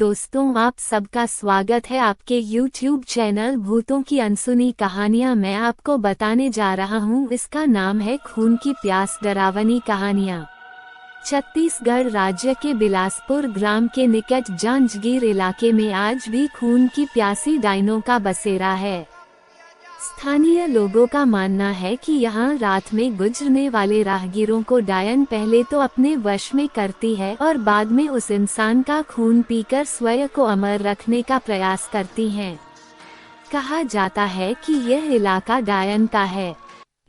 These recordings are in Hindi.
दोस्तों, आप सबका स्वागत है आपके YouTube चैनल भूतों की अनसुनी कहानियां। मैं आपको बताने जा रहा हूं, इसका नाम है खून की प्यास डरावनी कहानियां। छत्तीसगढ़ राज्य के बिलासपुर ग्राम के निकट जांजगीर इलाके में आज भी खून की प्यासी डायनों का बसेरा है। स्थानीय लोगों का मानना है कि यहाँ रात में गुजरने वाले राहगीरों को डायन पहले तो अपने वश में करती है और बाद में उस इंसान का खून पीकर स्वयं को अमर रखने का प्रयास करती हैं। कहा जाता है कि यह इलाका डायन का है।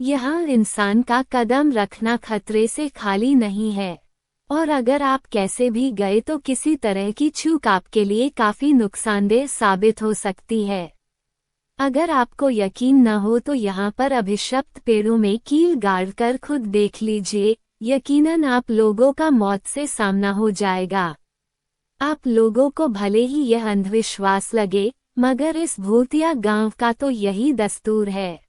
यहाँ इंसान का कदम रखना खतरे से खाली नहीं है और अगर आप कैसे भी गए तो किसी तरह की चूक आपके लिए काफी नुकसानदेह साबित हो सकती है। अगर आपको यकीन न हो तो यहाँ पर अभिशप्त पेड़ों में कील गाड़कर खुद देख लीजिए, यकीनन आप लोगों का मौत से सामना हो जाएगा। आप लोगों को भले ही यह अंधविश्वास लगे, मगर इस भूतिया गांव का तो यही दस्तूर है।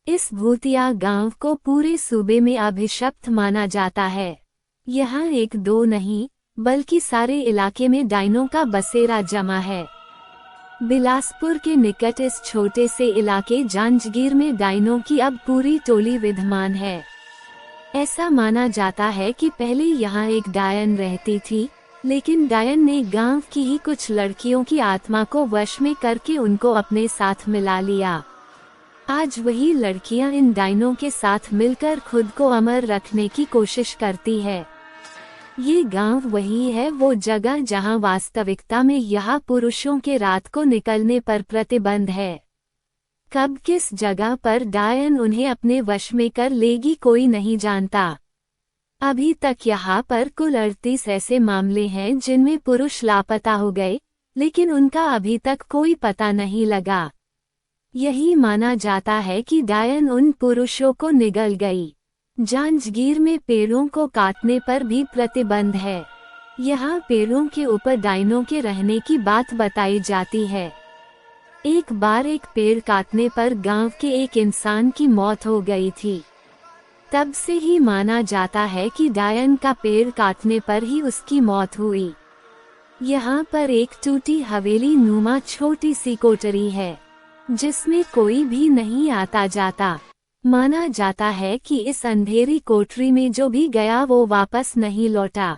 इस भूतिया गांव को पूरे सूबे में अभिशप्त माना जाता है। यहाँ एक दो नहीं बल्कि सारे इलाके में डायनों का बसेरा जमा है। बिलासपुर के निकट इस छोटे से इलाके जांजगीर में डायनों की अब पूरी टोली विद्यमान है। ऐसा माना जाता है कि पहले यहाँ एक डायन रहती थी, लेकिन डायन ने गांव की ही कुछ लड़कियों की आत्मा को वश में करके उनको अपने साथ मिला लिया। आज वही लड़कियां इन डायनों के साथ मिलकर खुद को अमर रखने की कोशिश करती है। ये गांव वही है, वो जगह जहां वास्तविकता में यहाँ पुरुषों के रात को निकलने पर प्रतिबंध है। कब किस जगह पर डायन उन्हें अपने वश में कर लेगी कोई नहीं जानता। अभी तक यहाँ पर कुल 38 ऐसे मामले हैं जिनमें पुरुष लापता हो गए, लेकिन उनका अभी तक कोई पता नहीं लगा। यही माना जाता है कि डायन उन पुरुषों को निगल गई। जांजगीर में पेड़ों को काटने पर भी प्रतिबंध है। यहाँ पेड़ों के ऊपर डायनों के रहने की बात बताई जाती है। एक बार एक पेड़ काटने पर गांव के एक इंसान की मौत हो गई थी। तब से ही माना जाता है कि डायन का पेड़ काटने पर ही उसकी मौत हुई। यहाँ पर एक टूटी हवेली नुमा छोटी सी कोठरी है, जिसमें कोई भी नहीं आता जाता। माना जाता है कि इस अंधेरी कोठरी में जो भी गया वो वापस नहीं लौटा।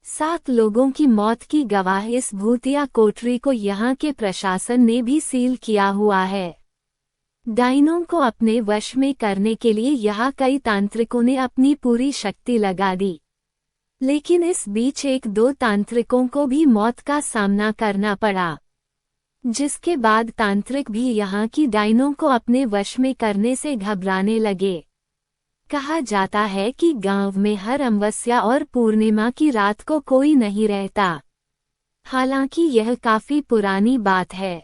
7 लोगों की मौत की गवाह इस भूतिया कोठरी को यहाँ के प्रशासन ने भी सील किया हुआ है। डायनों को अपने वश में करने के लिए यहाँ कई तांत्रिकों ने अपनी पूरी शक्ति लगा दी, लेकिन इस बीच 1-2 तांत्रिकों को भी मौत का सामना करना पड़ा, जिसके बाद तांत्रिक भी यहाँ की डायनों को अपने वश में करने से घबराने लगे। कहा जाता है कि गांव में हर अमावस्या और पूर्णिमा की रात को कोई नहीं रहता। हालांकि यह काफी पुरानी बात है।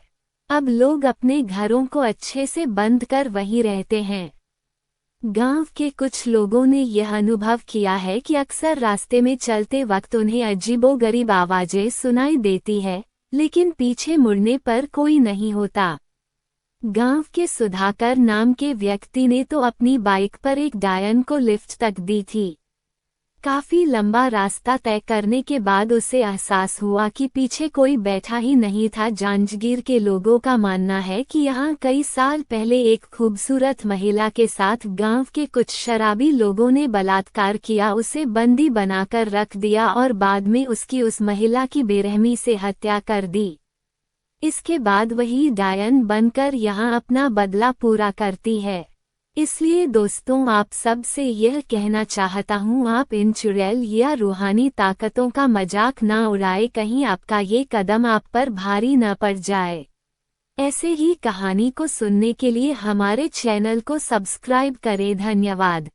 अब लोग अपने घरों को अच्छे से बंद कर वहीं रहते हैं। गांव के कुछ लोगों ने यह अनुभव किया है कि अक्सर रास्ते में चलते वक्त उन्हें अजीबोगरीब आवाजें सुनाई देती है, लेकिन पीछे मुड़ने पर कोई नहीं होता। गांव के सुधाकर नाम के व्यक्ति ने तो अपनी बाइक पर एक डायन को लिफ्ट तक दी थी। काफी लंबा रास्ता तय करने के बाद उसे एहसास हुआ कि पीछे कोई बैठा ही नहीं था। जांजगीर के लोगों का मानना है कि यहाँ कई साल पहले एक खूबसूरत महिला के साथ गांव के कुछ शराबी लोगों ने बलात्कार किया, उसे बंदी बनाकर रख दिया और बाद में उसकी उस महिला की बेरहमी से हत्या कर दी। इसके बाद वही डायन बनकर यहाँ अपना बदला पूरा करती है। इसलिए दोस्तों, आप सब से यह कहना चाहता हूँ, आप इन चुड़ैल या रूहानी ताकतों का मजाक ना उड़ाए, कहीं आपका ये कदम आप पर भारी न पड़ जाए। ऐसे ही कहानी को सुनने के लिए हमारे चैनल को सब्सक्राइब करें। धन्यवाद।